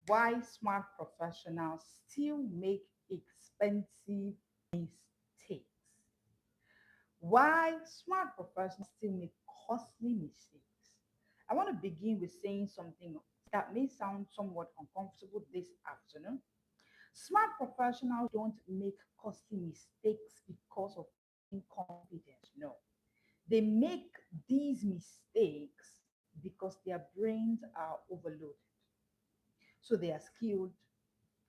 Why smart professionals still make expensive mistakes. Why smart professionals still make costly mistakes. I want to begin with saying something that may sound somewhat uncomfortable this afternoon. Smart professionals don't make costly mistakes because of incompetence. No. They make these mistakes because their brains are overloaded. So they are skilled.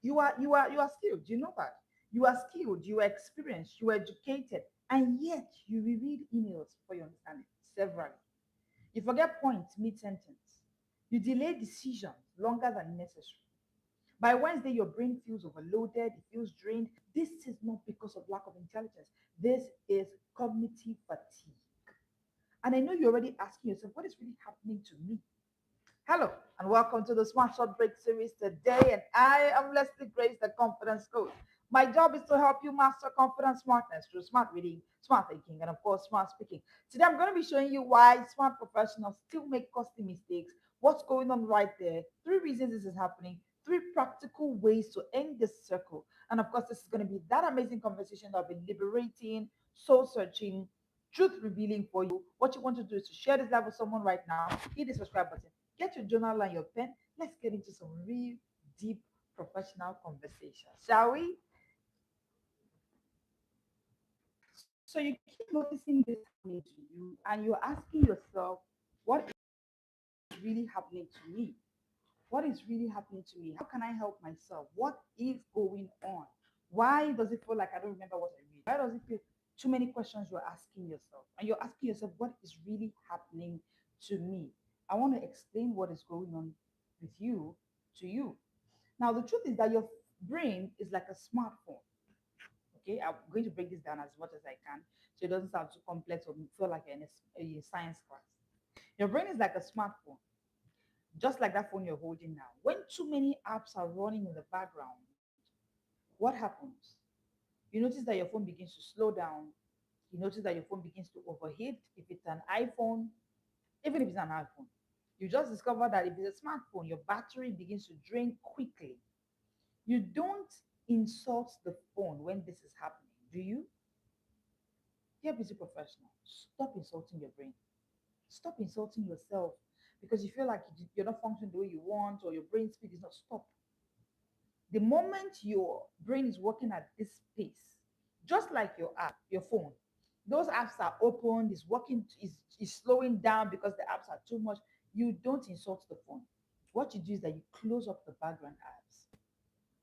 You are skilled. You know that. You are skilled, you are experienced, you are educated, and yet you reread emails for your understanding severally. You forget points mid-sentence. You delay decisions longer than necessary. By Wednesday, your brain feels overloaded, it feels drained. This is not because of lack of intelligence. This is cognitive fatigue. And I know you're already asking yourself, what is really happening to me? Hello, and welcome to the Smart Short Break series today. And I am Leslie Grace, the confidence coach. My job is to help you master confidence smartness through smart reading, smart thinking, and of course, smart speaking. Today, I'm going to be showing you why smart professionals still make costly mistakes, what's going on right there, three reasons this is happening, three practical ways to end this circle. And of course, this is going to be that amazing conversation that will be liberating, soul searching, truth revealing for you. What you want to do is to share this live with someone right now, hit the subscribe button. Get your journal and your pen. Let's get into some real deep professional conversation, shall we? So you keep noticing this happening to you, and you're asking yourself, what is really happening to me? What is really happening to me? How can I help myself? What is going on? Why does it feel like I don't remember what I read? Why does it feel too many questions you're asking yourself? And you're asking yourself, what is really happening to me? I want to explain what is going on with you to you. Now, the truth is that your brain is like a smartphone. Okay, I'm going to break this down as much as I can so it doesn't sound too complex or feel like you're in a science class. Your brain is like a smartphone, just like that phone you're holding now. When too many apps are running in the background, what happens? You notice that your phone begins to slow down. You notice that your phone begins to overheat if it's an iPhone, even if it's an iPhone. You just discover that if it's a smartphone, your battery begins to drain quickly. You don't insult the phone when this is happening, do you? Dear busy professional, stop insulting your brain. Stop insulting yourself because you feel like you're not functioning the way you want or your brain speed is not. Stop. The moment your brain is working at this pace, just like your app, your phone, those apps are opened, is working, is slowing down because the apps are too much. You don't insult the phone. What you do is that you close up the background apps.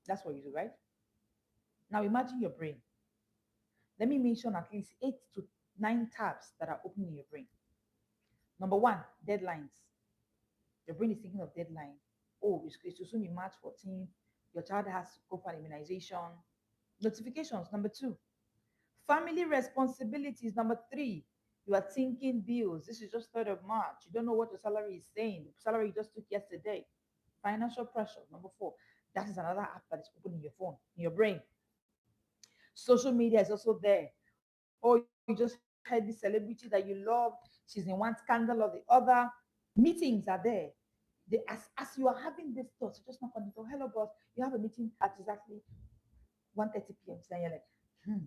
That's what you do, right? Now imagine your brain. Let me mention at least 8 to 9 tabs that are open in your brain. Number one, deadlines. Your brain is thinking of deadline. Oh, it's to soon be March 14th. Your child has to go for an immunization. Notifications. Number two, family responsibilities. Number three, you are thinking bills. This is just 3rd of March. You don't know what your salary is saying. The salary you just took yesterday. Financial pressure. Number four, that is another app that is open in your phone, in your brain. Social media is also there. Oh, you just heard the celebrity that you love. She's in one scandal or the other. Meetings are there. As you are having these thoughts, you just knock on the door. Hello, boss. You have a meeting at exactly 1:30 p.m. So you're like, hmm.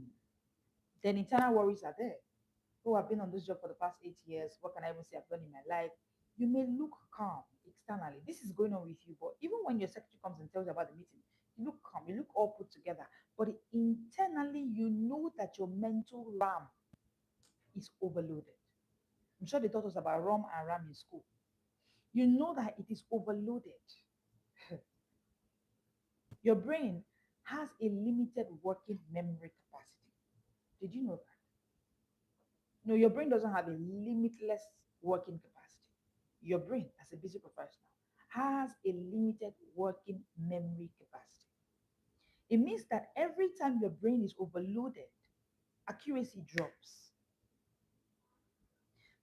Then internal worries are there. Oh, I've been on this job for the past 8 years. What can I even say I've done in my life? You may look calm externally. This is going on with you, but even when your secretary comes and tells you about the meeting, you look calm, you look all put together. But internally, you know that your mental RAM is overloaded. I'm sure they taught us about ROM and RAM in school. You know that it is overloaded. Your brain has a limited working memory capacity. Did you know that? No, your brain doesn't have a limitless working capacity. Your brain, as a busy professional, has a limited working memory capacity. It means that every time your brain is overloaded, accuracy drops,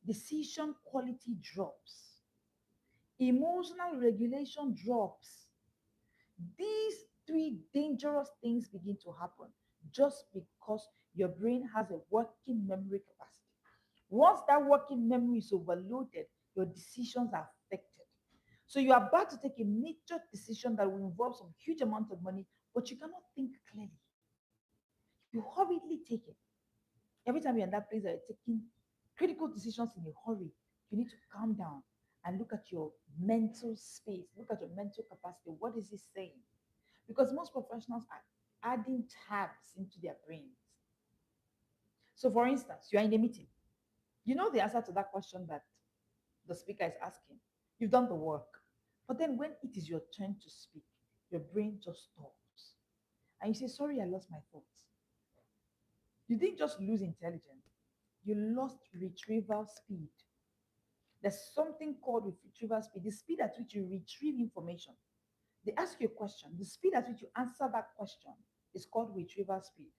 decision quality drops, emotional regulation drops. These three dangerous things begin to happen just because your brain has a working memory capacity. Once that working memory is overloaded, your decisions are affected. So you are about to take a major decision that will involve some huge amount of money, but you cannot think clearly. You hurriedly take it. Every time you're in that place that you're taking critical decisions in a hurry, you need to calm down and look at your mental space, look at your mental capacity. What is it saying? Because most professionals are adding tabs into their brains. So, for instance, you are in a meeting. You know the answer to that question that the speaker is asking. You've done the work. But then when it is your turn to speak, your brain just stops. And you say, sorry, I lost my thoughts. You didn't just lose intelligence, you lost retrieval speed. There's something called retrieval speed, the speed at which you retrieve information. They ask you a question, the speed at which you answer that question is called retrieval speed.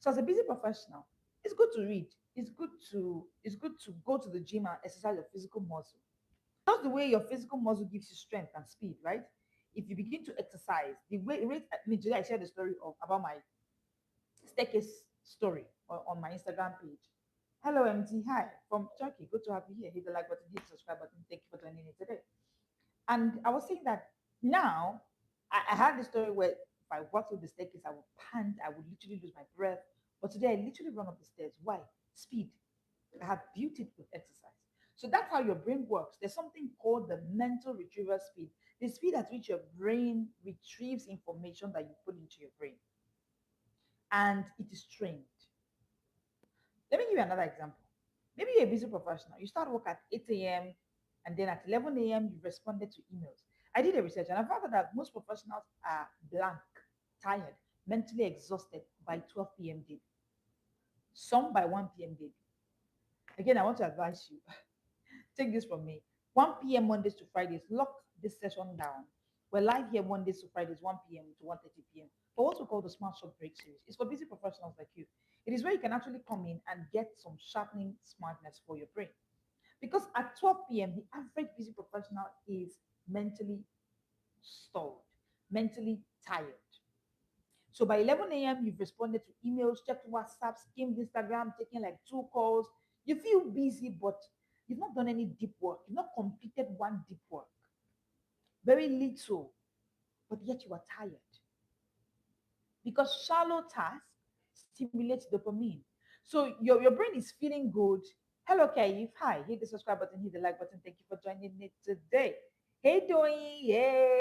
So as a busy professional, it's good to read. It's good to go to the gym and exercise your physical muscle. That's the way your physical muscle gives you strength and speed, right? If you begin to exercise, today I shared the story about my staircase story on my Instagram page. Hello, MT. Hi from Turkey. Good to have you here. Hit the like button, hit the subscribe button. Thank you for joining me today. And I was saying that now I had the story where if I walk through the staircase, I would pant, I would literally lose my breath. But today I literally run up the stairs. Why? Speed. I have built it with exercise. So that's how your brain works. There's something called the mental retrieval speed, the speed at which your brain retrieves information that you put into your brain. And it is trained. Let me give you another example. Maybe you're a busy professional. You start work at 8 a.m. and then at 11 a.m. you responded to emails. I did a research and I found out that most professionals are blank, tired, mentally exhausted by 12 p.m. daily. Some by 1 p.m. daily. Again, I want to advise you. Take this from me. 1 p.m. Mondays to Fridays, lock this session down. We're live here Mondays to Fridays, 1 p.m. to 1:30 p.m. For what we call the Smart Shop Break series. It's for busy professionals like you. It is where you can actually come in and get some sharpening smartness for your brain. Because at 12 p.m., the average busy professional is mentally stalled, mentally tired. So by 11 a.m., you've responded to emails, checked WhatsApp, skimmed Instagram, taken like 2 calls. You feel busy, but you've not done any deep work. You've not completed one deep work. Very little, but yet you are tired. Because shallow tasks stimulate dopamine. So your brain is feeling good. Hello, Kaif. Hi. Hit the subscribe button, hit the like button. Thank you for joining me today. Hey, Doing. Yay.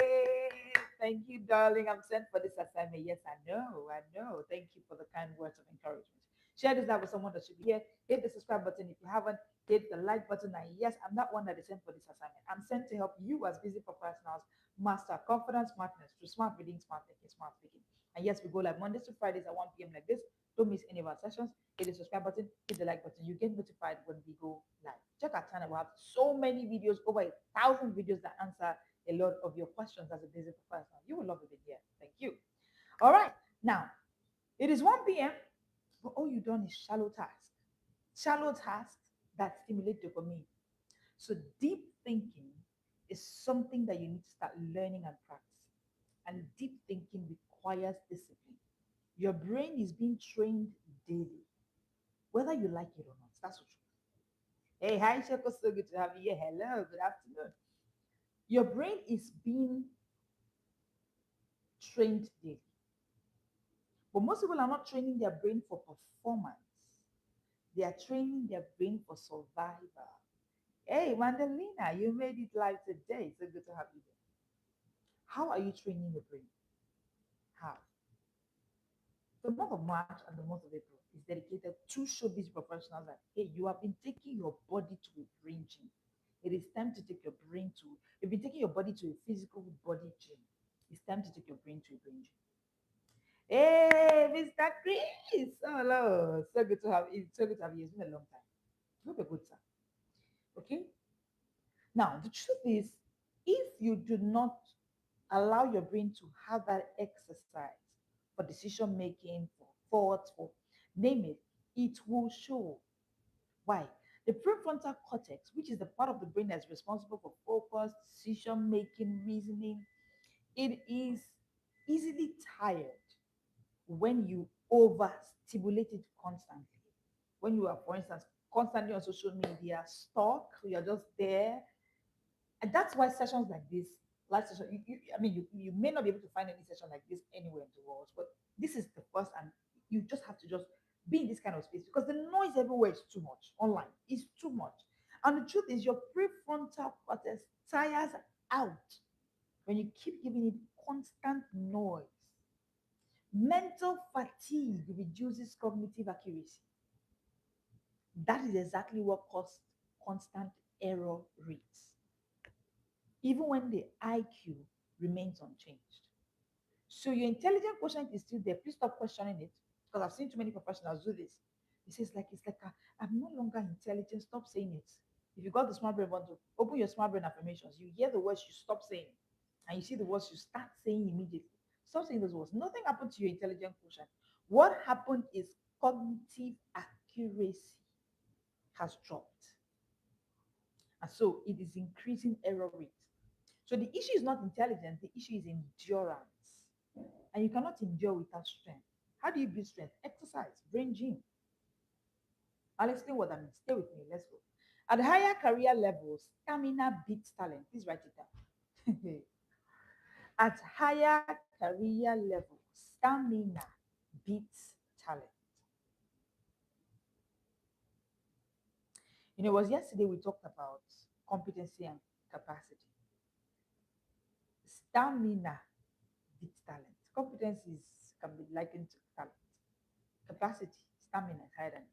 Thank you, darling. I'm sent for this assignment. Yes, I know. I know. Thank you for the kind words of encouragement. Share this out with someone that should be here. Hit the subscribe button if you haven't. Hit the like button. And yes, I'm that one that is sent for this assignment. I'm sent to help you as busy professionals master confidence, smartness through smart reading, smart thinking, smart speaking. And yes, we go like Mondays to Fridays at 1 p.m. like this. Don't miss any of our sessions. Hit the subscribe button, hit the like button. You get notified when we go live. Check our channel. We have so many videos, over 1,000 videos that answer a lot of your questions as a busy professional. You will love it here. Thank you. All right. Now, it is 1 p.m., but all you've done is shallow tasks. Shallow tasks that stimulate dopamine. So deep thinking is something that you need to start learning and practice. And deep thinking requires discipline. Your brain is being trained daily, whether you like it or not. That's the truth. Hey, hi, Sheko. So good to have you here. Hello, good afternoon. Your brain is being trained daily. But most people are not training their brain for performance, they are training their brain for survival. Hey, Mandalina, you made it live today. So good to have you here. How are you training your brain? How? The month of March and the month of April is dedicated to show these professionals that, hey, you have been taking your body to a brain gym. It is time to take your brain to, you've been taking your body to a physical body gym. It's time to take your brain to a brain gym. Hey, Mr. Chris. Oh, hello. So good to have you. So good to have you. It's been a long time. Hope you're good, sir. Okay. Now, the truth is, if you do not allow your brain to have that exercise for decision making, for thoughts, for name it, it will show. Why? The prefrontal cortex, which is the part of the brain that's responsible for focus, decision making, reasoning, it is easily tired when you overstimulate it constantly. When you are, for instance, constantly on social media, stuck, you're just there, And that's why sessions like this, live session, I mean, you may not be able to find any session like this anywhere in the world, but this is the first, and you just have to just be in this kind of space because the noise everywhere is too much online. It's too much. And the truth is, your prefrontal cortex tires out when you keep giving it constant noise. Mental fatigue reduces cognitive accuracy. That is exactly what causes constant error rates, even when the IQ remains unchanged. So your intelligent quotient is still there. Please stop questioning it because I've seen too many professionals do this. It says like it's like I'm no longer intelligent. Stop saying it. If you got the smart brain bundle, open your smart brain affirmations. You hear the words, you stop saying, and you see the words, you start saying immediately. Stop saying those words. Nothing happened to your intelligent quotient. What happened is cognitive accuracy has dropped, and so it is increasing error rate. So the issue is not intelligence, the issue is endurance. And you cannot endure without strength. How do you build strength? Exercise, brain gym. I'll explain what that means. Stay with me. Let's go. At higher career levels, stamina beats talent. Please write it down. At higher career levels, stamina beats talent. You know, it was yesterday we talked about competency and capacity. Stamina beats talent. Competencies can be likened to talent. Capacity, stamina is higher than it.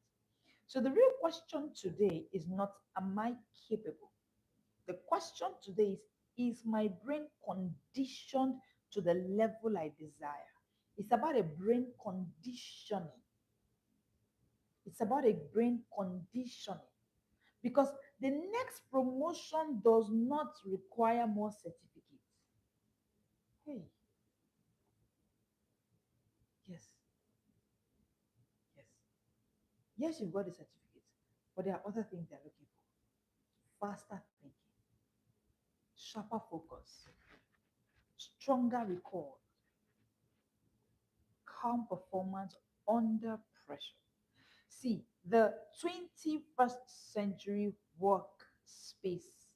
So the real question today is not, am I capable? The question today is my brain conditioned to the level I desire? It's about a brain conditioning. It's about a brain conditioning. Because the next promotion does not require more certificates. Hey, yes, yes. Yes, you've got the certificates, but there are other things they're looking for. Faster thinking, sharper focus, stronger recall, calm performance under pressure. See, the 21st century workspace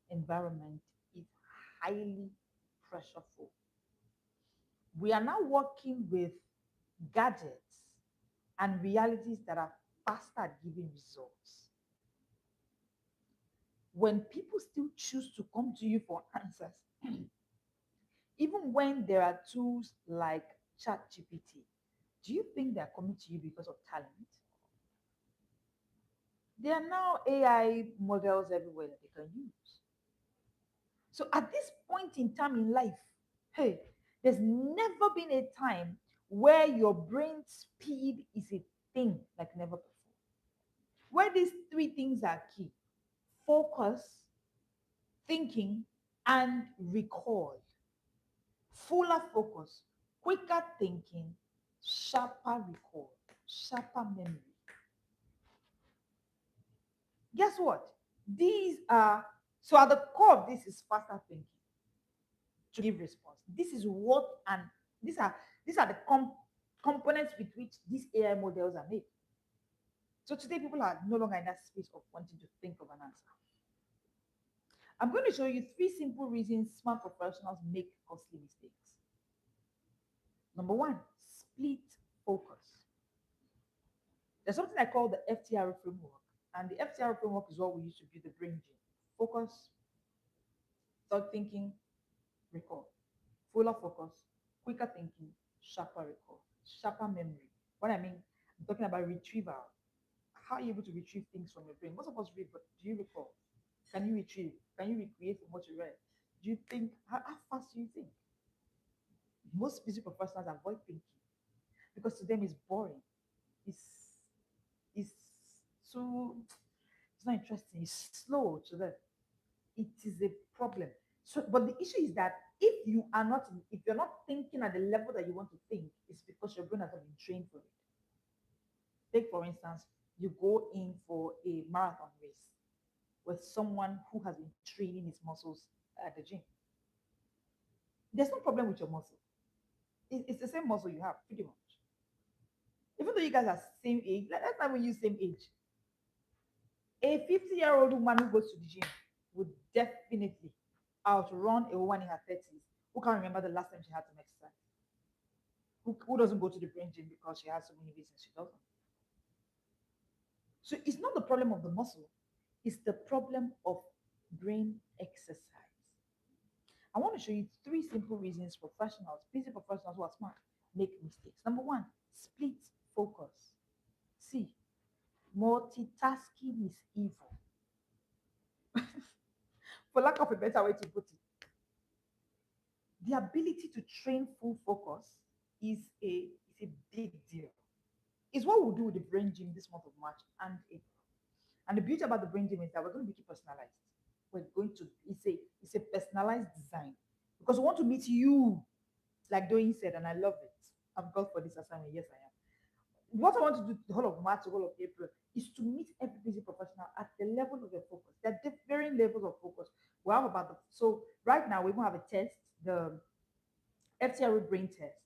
environment is highly pressureful. We are now working with gadgets and realities that are faster at giving results. When people still choose to come to you for answers, even when there are tools like ChatGPT, do you think they're coming to you because of talent? There are now AI models everywhere that they can use. So at this point in time in life, hey, there's never been a time where your brain speed is a thing like never before. Where these three things are key: focus, thinking, and recall. Fuller focus, quicker thinking, sharper recall, sharper memory. Guess what? These are, so at the core of this is faster thinking to give response. This is what, and these are these are the components with which these AI models are made. So today people are no longer in that space of wanting to think of an answer. I'm going to show you three simple reasons smart professionals make costly mistakes. Number one, split focus. There's something I call the FTR framework, and the FTR framework is what we use to build the brain gym. Focus, thought thinking, recall. Fuller focus, quicker thinking, sharper recall, sharper memory. What I mean, I'm talking about retrieval. How are you able to retrieve things from your brain? Most of us read, but do you recall? Can you retrieve? Can you recreate from what you read? Do you think? How fast do you think? Most busy professionals avoid thinking because to them it's boring. It's it's too, it's not interesting. It's slow to them. It is a problem. So, but the issue is that if you're not thinking at the level that you want to think, it's because your brain has not been trained for it. Take for instance, you go in for a marathon race with someone who has been training his muscles at the gym. There's no problem with your muscle. It's the same muscle you have, pretty much. Even though you guys are same age, let's not even use same age. A 50-year-old woman who goes to the gym would definitely outrun a woman in her 30s who can't remember the last time she had some exercise, who doesn't go to the brain gym because she has so many reasons she doesn't. So it's not the problem of the muscle, it's the problem of brain exercise. I want to show you three simple reasons professionals, busy professionals who are smart, make mistakes. Number one, split focus. See, multitasking is evil. For lack of a better way to put it, the ability to train full focus is a big deal. It's what we'll do with the brain gym this month of March and April. And the beauty about the brain gym is that we're going to make it personalized. We're going to it's a personalized design because we want to meet you, like Doyin said, and I love it. I'm called for this assignment. Yes, I am. What I want to do the whole of March, the whole of April, is to meet every busy professional at the level of their focus. There are different levels of focus. We have about the so right now we even have a test, the FTRO brain test,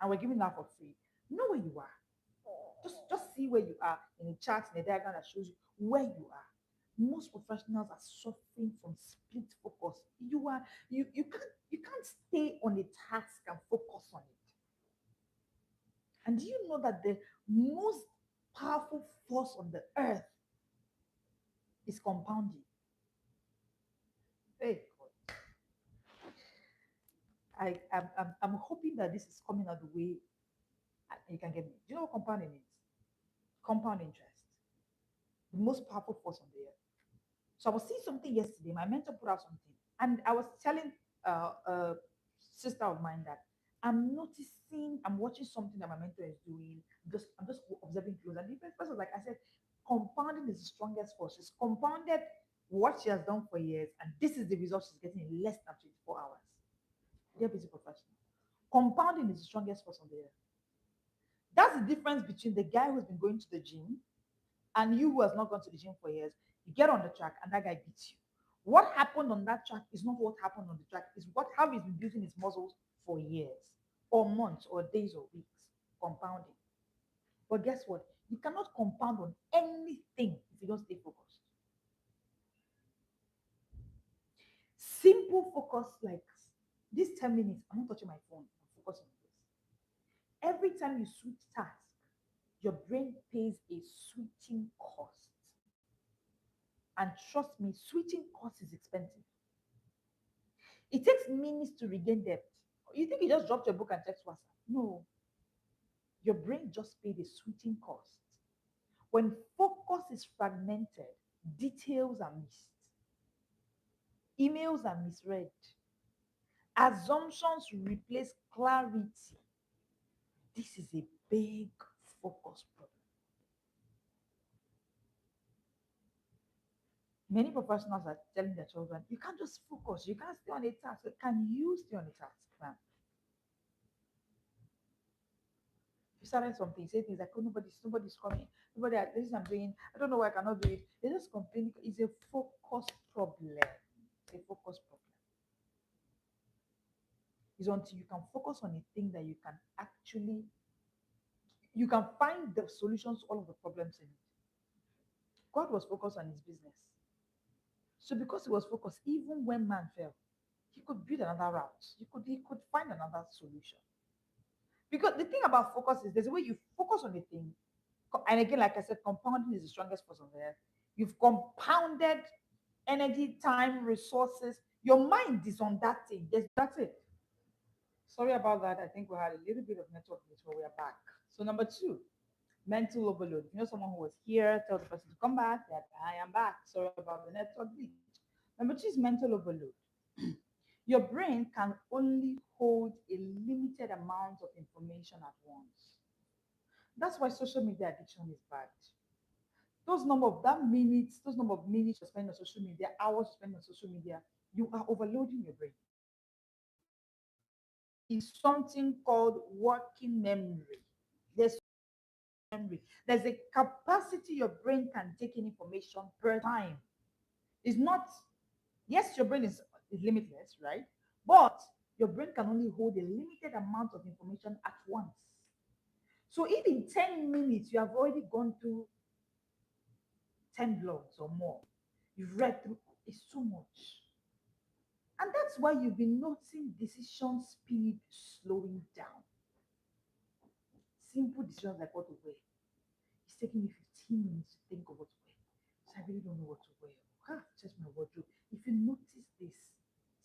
and we're giving that for free. Know where you are. Just see where you are in a chart, in a diagram that shows you where you are. Most professionals are suffering from split focus. You can't stay on a task and focus on it. And do you know that the most powerful force on the earth is compounding? Hey God. I'm hoping that this is coming out the way you can get me. Do you know what compounding is? Compound interest. The most powerful force on the earth. So I was seeing something yesterday. My mentor put out something, and I was telling a sister of mine that I'm watching something that my mentor is doing. I'm just observing close. And the person was like, I said, compounding is the strongest force. She's compounded what she has done for years, and this is the result she's getting in less than 24 hours. They're busy professional. Compounding is the strongest force on the earth. That's the difference between the guy who's been going to the gym and you who has not gone to the gym for years. You get on the track and that guy beats you. What happened on that track is not what happened on the track, it's what how he's been building his muscles for years or months or days or weeks. Compounding. But guess what? You cannot compound on anything if you don't stay focused. Simple focus, like this 10 minutes, I'm not touching my phone, I'm focusing on this. Every time you switch tasks, your brain pays a switching cost. And trust me, switching cost is expensive. It takes minutes to regain depth. You think you just dropped your book and text WhatsApp? No, your brain just paid a switching cost. When focus is fragmented, details are missed, emails are misread, assumptions replace clarity. This is a big focus problem. Many professionals are telling their children, you can't just focus, you can't stay on a task. Can you stay on a task, man? You started something, say things like, oh, nobody's coming, nobody, this I'm doing, I don't know why I cannot do it. They just complain. It's a focus problem. It's a focus problem. It's until you can focus on a thing that you can find the solutions to all of the problems in it. God was focused on his business. So because he was focused, even when man fell, he could build another route. He could find another solution. Because the thing about focus is there's a way you focus on a thing. And again, like I said, compounding is the strongest force on the earth. You've compounded energy, time, resources. Your mind is on that thing. That's it. Sorry about that. I think we had a little bit of network glitch, but we are back. So number two, mental overload. You know, someone who was here, tell the person to come back, that I am back. Sorry about the network glitch. Number two is mental overload. Your brain can only hold a limited amount of information at once. That's why social media addiction is bad. Those number of minutes you spend on social media, hours you spend on social media, you are overloading your brain. Is something called working memory. There's memory. There's a capacity your brain can take in information per time. It's not, yes, your brain is limitless, right? But your brain can only hold a limited amount of information at once. So if in 10 minutes you have already gone through 10 blogs or more, you've read through, it's too much. And that's why you've been noticing decision speed slowing down. Simple decisions like what to wear. It's taking me 15 minutes to think of what to wear. So I really don't know what to wear. Just my wardrobe. If you notice this,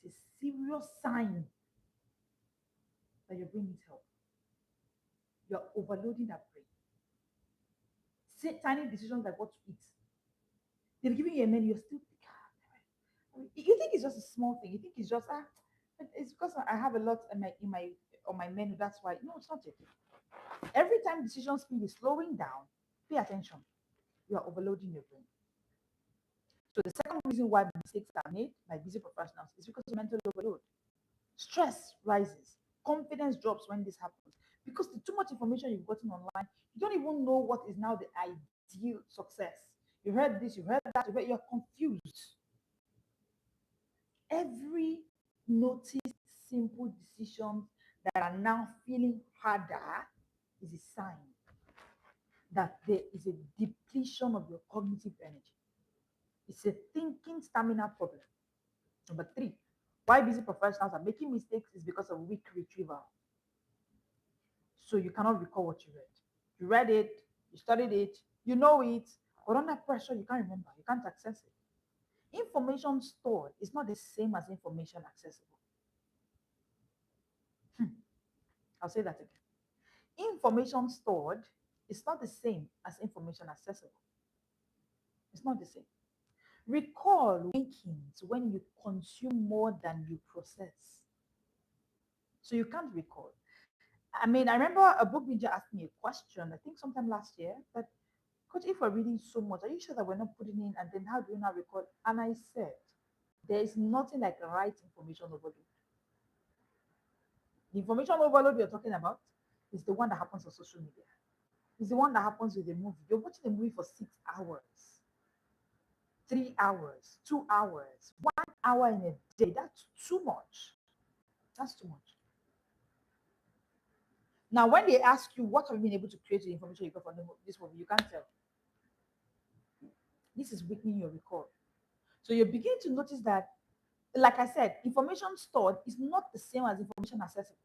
it's a serious sign that your brain needs help. You're overloading that brain. Say tiny decisions like what to eat. They're giving you a menu, you're still you think it's just a small thing. You think it's just it's because I have a lot in my on my menu. That's why. No, it's not it. Every time decision speed is slowing down, pay attention. You are overloading your brain. So the second reason why mistakes are made by busy professionals is because of mental overload. Stress rises, confidence drops when this happens because the too much information you've gotten online, you don't even know what is now the ideal success. You heard this, you heard that, you're confused. Every noticed simple decisions that are now feeling harder is a sign that there is a depletion of your cognitive energy. It's a thinking stamina problem. Number three, why busy professionals are making mistakes is because of weak retrieval. So you cannot recall what you read. You read it, you studied it, you know it, but under pressure, you can't remember, you can't access it. Information stored is not the same as information accessible. Hmm, I'll say that again. Information stored is not the same as information accessible. It's not the same. Recall weakens when you consume more than you process. So you can't recall. I mean, I remember a book ninja asked me a question, I think sometime last year, that coach, if we're reading so much, are you sure that we're not putting in and then how do you not recall? And I said, there is nothing like right information overload. The information overload you're talking about is the one that happens on social media. It's the one that happens with a movie. You're watching a movie for 6 hours, 3 hours, 2 hours, 1 hour in a day. That's too much. That's too much. Now, when they ask you what have you been able to create with the information you got from this movie, you can't tell. This is weakening your recall. So you begin to notice that, like I said, information stored is not the same as information accessible.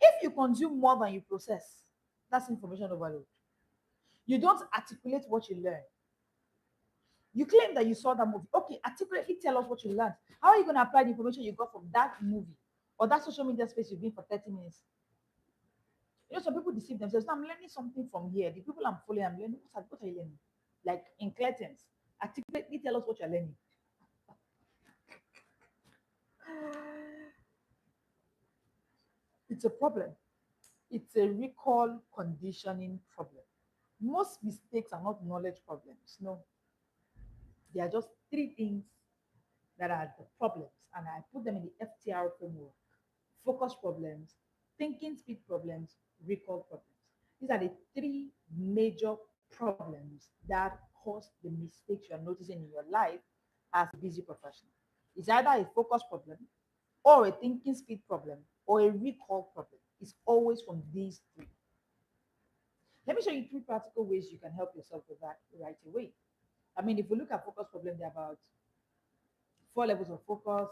If you consume more than you process, that's information overload. You don't articulate what you learn. You claim that you saw that movie. Okay, articulately tell us what you learned. How are you going to apply the information you got from that movie or that social media space you've been for 30 minutes? You know, some people deceive themselves. No, I'm learning something from here. The people I'm following, I'm learning. What are you learning? Like in clear terms, articulately tell us what you're learning. It's a problem. It's a recall conditioning problem. Most mistakes are not knowledge problems. No, they are just three things that are the problems, and I put them in the FTR framework: focus problems, thinking speed problems, recall problems. These are the three major problems that cause the mistakes you're noticing in your life as a busy professional. It's either a focus problem, or a thinking speed problem, or a recall problem. It's always from these three. Let me show you three practical ways you can help yourself with that right away. I mean, if we look at focus problem, they're about 4 levels of focus,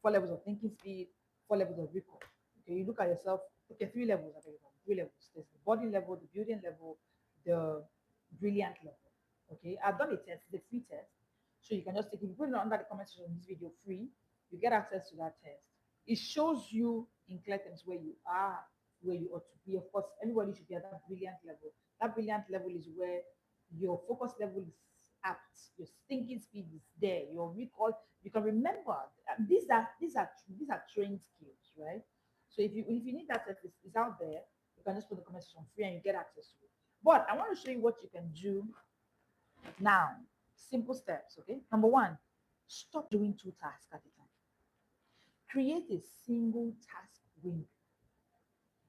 4 levels of thinking speed, 4 levels of recall. Okay, you look at yourself. Okay, 3 levels. Okay, 3 levels. There's the body level, the building level, the brilliant level. Okay, I've done a test, the free test. So you can just take it, you put it under the comment section of this video free, you get access to that test. It shows you in clear terms where you are, where you ought to be. Of course, everybody should be at that brilliant level. That brilliant level is where your focus level is apt, your thinking speed is there, your recall, you can remember. These are trained skills, right? So if you need that test, it's out there. You can just put the comment section free and you get access to it. But I want to show you what you can do now. Simple steps, okay? Number one, stop doing two tasks at a time. Create a single task window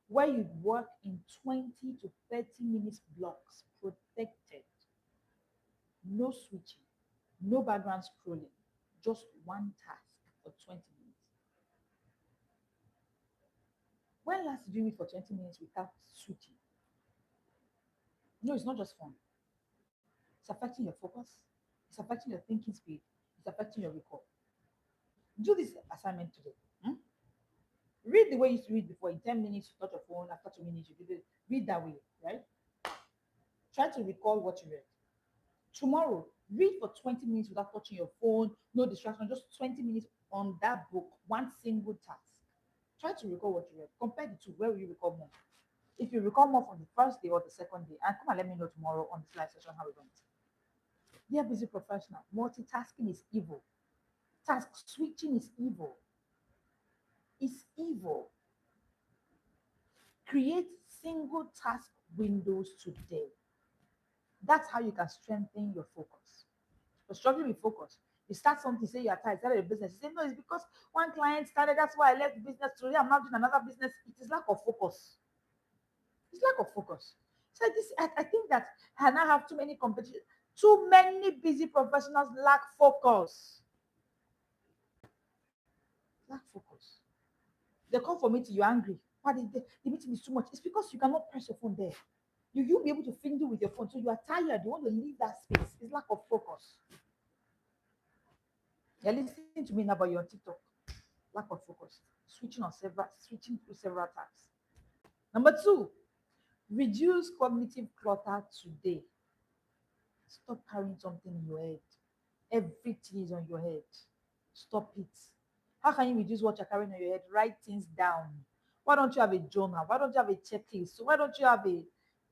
where you work in 20 to 30 minutes blocks, protected. No switching, no background scrolling, just one task for 20 minutes. When last did you do it for 20 minutes without switching? No, it's not just fun. It's affecting your focus, it's affecting your thinking speed, it's affecting your recall. Do this assignment today. Hmm? Read the way you used to read before. In 10 minutes, you touch your phone. After 2 minutes, you do it. Read that way, right? Try to recall what you read. Tomorrow, read for 20 minutes without touching your phone, no distraction, just 20 minutes on that book, one single task. Try to recall what you read. Compare the two. Where will you recall more? If you recall more from the first day or the second day, and come and let me know tomorrow on the slide session how it went. Dear busy professional, multitasking is evil. Task switching is evil. It's evil. Create single task windows today. That's how you can strengthen your focus. You're struggling with focus. You start something, say you're tired, started a business. You say, no, it's because one client started, that's why I left the business. Today I'm not doing another business. It is lack of focus. It's lack of focus. So this, I think that I now have too many competition, too many busy professionals lack focus. Lack focus. They come for meeting, you're angry. Why the meeting is too much? It's because you cannot press your phone there. You'll be able to finger with your phone. So you are tired. You want to leave that space. It's lack of focus. You're listening to me now, but you're on TikTok. Lack of focus. Switching through several tabs. Number two, reduce cognitive clutter today. Stop carrying something in your head. Everything is on your head. Stop it. How can you reduce what you're carrying on your head? Write things down. Why don't you have a journal? Why don't you have a checklist? So why don't you have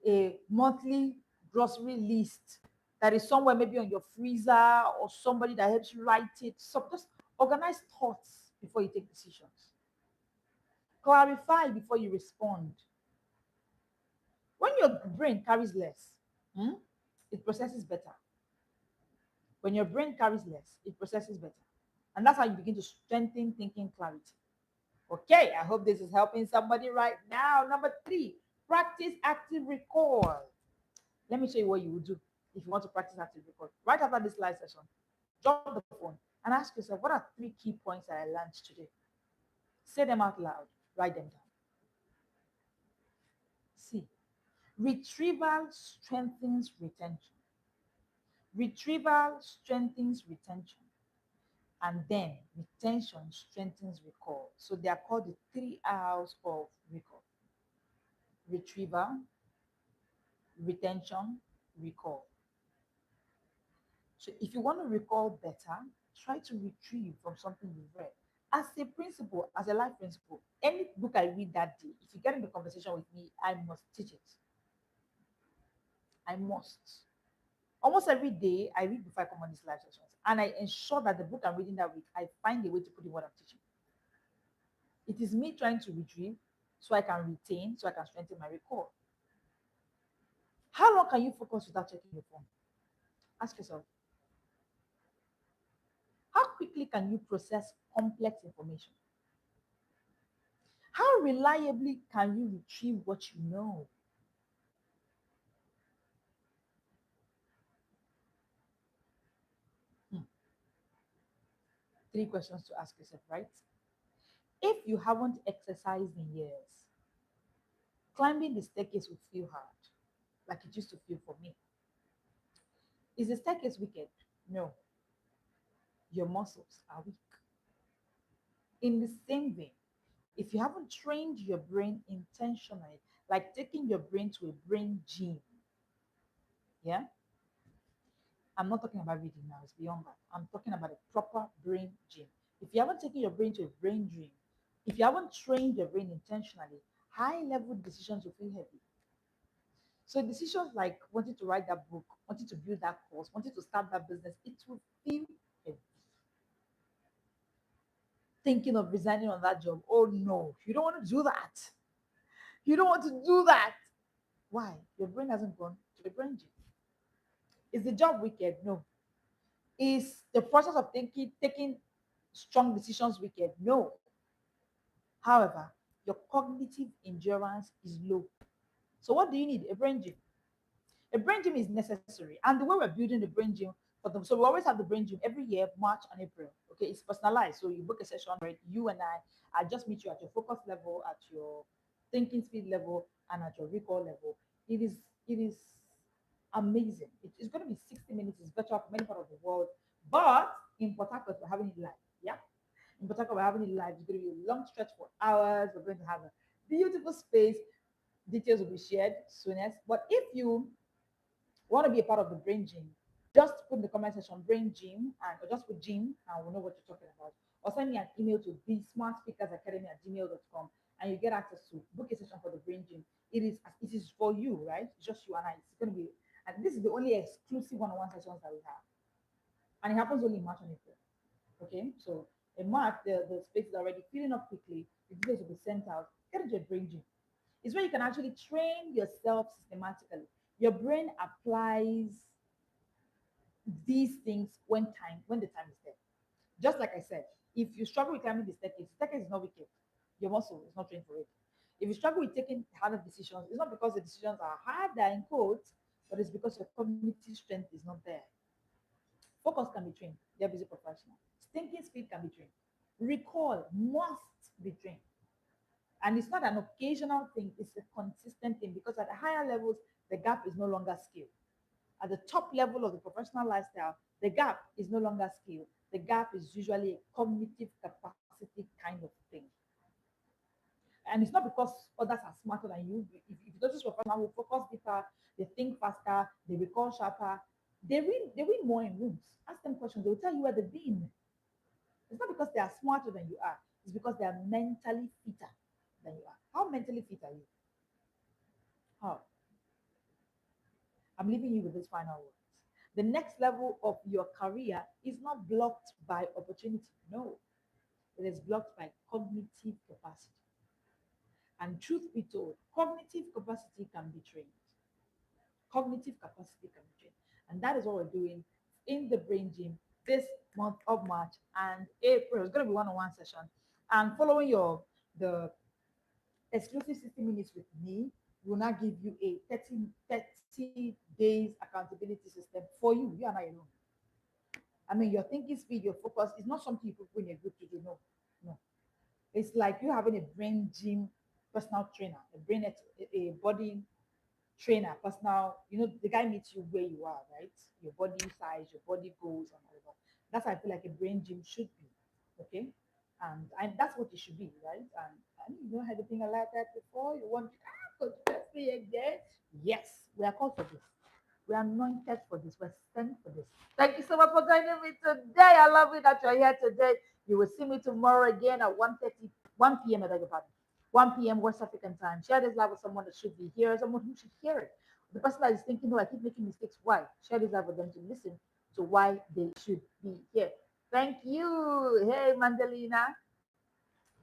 a monthly grocery list that is somewhere maybe on your freezer or somebody that helps you write it? So just organize thoughts before you take decisions. Clarify before you respond. When your brain carries less, hmm, it processes better. When your brain carries less, it processes better. And that's how you begin to strengthen thinking clarity. Okay, I hope this is helping somebody right now. Number three, practice active recall. Let me show you what you would do if you want to practice active recall. Right after this live session, drop the phone and ask yourself, what are three key points that I learned today? Say them out loud, write them down. See, retrieval strengthens retention. Retrieval strengthens retention. And then retention strengthens recall. So they are called the three R's of recall: retrieval, retention, recall. So if you want to recall better, try to retrieve from something you've read. As a principle, as a life principle, any book I read that day, if you get in the conversation with me, I must teach it. I must. Almost every day, I read before I come on these live sessions, and I ensure that the book I'm reading that week, I find a way to put in what I'm teaching. It is me trying to retrieve so I can retain, so I can strengthen my recall. How long can you focus without checking your phone? Ask yourself, how quickly can you process complex information? How reliably can you retrieve what you know? Hmm. Three questions to ask yourself, right? If you haven't exercised in years, climbing the staircase will feel hard, like it used to feel for me. Is the staircase wicked? No, your muscles are weak. In the same vein, if you haven't trained your brain intentionally, like taking your brain to a brain gym, yeah, I'm not talking about reading now, it's beyond that. I'm talking about a proper brain gym. If you haven't taken your brain to a brain gym, if you haven't trained your brain intentionally, high level decisions will feel heavy. So decisions like wanting to write that book, wanting to build that course, wanting to start that business, it will feel heavy. Thinking of resigning on that job, oh no, you don't want to do that. You don't want to do that. Why? Your brain hasn't gone to a brain gym. Is the job wicked? No. Is the process of thinking, taking strong decisions wicked? No. However, your cognitive endurance is low. So what do you need? A brain gym. A brain gym is necessary. And the way we're building the brain gym for them, so we always have the brain gym every year, March and April. Okay, it's personalized. So you book a session, right? You and I just meet you at your focus level, at your thinking speed level, and at your recall level. It is amazing. It's going to be 60 minutes. It's virtual for many part of the world, but in Port Harcourt we're having it live. Yeah. In Port Harcourt, we're having it live. It's going to be a long stretch for hours. We're going to have a beautiful space. Details will be shared soonest. But if you want to be a part of the brain gym, just put in the comment section brain gym and or just put gym and we'll know what you're talking about. Or send me an email to the smartspeakersacademy at gmail.com and you get access to book a session for the brain gym. It is for you, right? It's just you and I. It's gonna be and this is the only exclusive one-on-one sessions that we have. And it happens only in March and April. Okay, so in March the space is already filling up quickly, the details will be sent out. Get into a brain gym. It's where you can actually train yourself systematically. Your brain applies these things when the time is there. Just like I said, if you struggle with climbing the staircase is not wicked. Your muscle is not trained for it. If you struggle with taking harder decisions, it's not because the decisions are harder in quotes, but it's because your cognitive strength is not there. Focus can be trained. They're busy professional. Thinking speed can be trained. Recall must be trained. And it's not an occasional thing, it's a consistent thing because at the higher levels, the gap is no longer skill. At the top level of the professional lifestyle, the gap is no longer skill. The gap is usually a cognitive capacity kind of thing. And it's not because others are smarter than you. If you notice professional who focus deeper, they think faster, they recall sharper, they win more in rooms. Ask them questions, they'll tell you where they've been. It's not because they are smarter than you are, it's because they are mentally fitter than you are. How mentally fit are you? How? I'm leaving you with this final words. The next level of your career is not blocked by opportunity. No, it is blocked by cognitive capacity. And truth be told, cognitive capacity can be trained. Cognitive capacity can be trained. And that is what we're doing in the brain gym this month of March and April. It's going to be one-on-one session. And following the exclusive 60 minutes with me will now give you a 30 days accountability system for you. You and I alone. I mean, your thinking speed, your focus is not something you put in a group to do. No, no. It's like you having a brain gym personal trainer, a body trainer, personal, the guy meets you where you are, right? Your body size, your body goals, and whatever. That's how I feel like a brain gym should be. Okay. And that's what it should be, right? And you don't have anything like that before. You want to test me again? Yes, we are called for this. We are anointed for this. We're sent for this. Thank you so much for joining me today. I love it that you're here today. You will see me tomorrow again at 1 p.m. I beg your pardon. 1 p.m. West African time. Share this live with someone that should be here, someone who should hear it. The person that is thinking, oh, I keep making mistakes. Why? Share this live with them to listen to why they should be here. Thank you. Hey, Mandalina.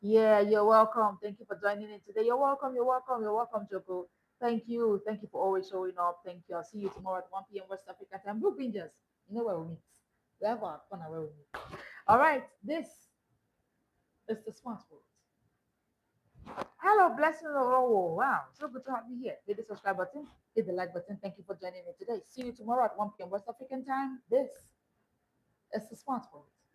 Yeah, you're welcome. Thank you for joining in today. You're welcome. You're welcome. You're welcome, Joko. Thank you. Thank you for always showing up. Thank you. I'll see you tomorrow at 1 p.m. West Africa time. Blue Rangers. You know where we meet. We have our fun where we meet. All right. This is the Smart World. Hello, blessings of all. Wow. So good to have you here. Hit the subscribe button. Hit the like button. Thank you for joining me today. See you tomorrow at 1 p.m. West African time. This is the Smart World.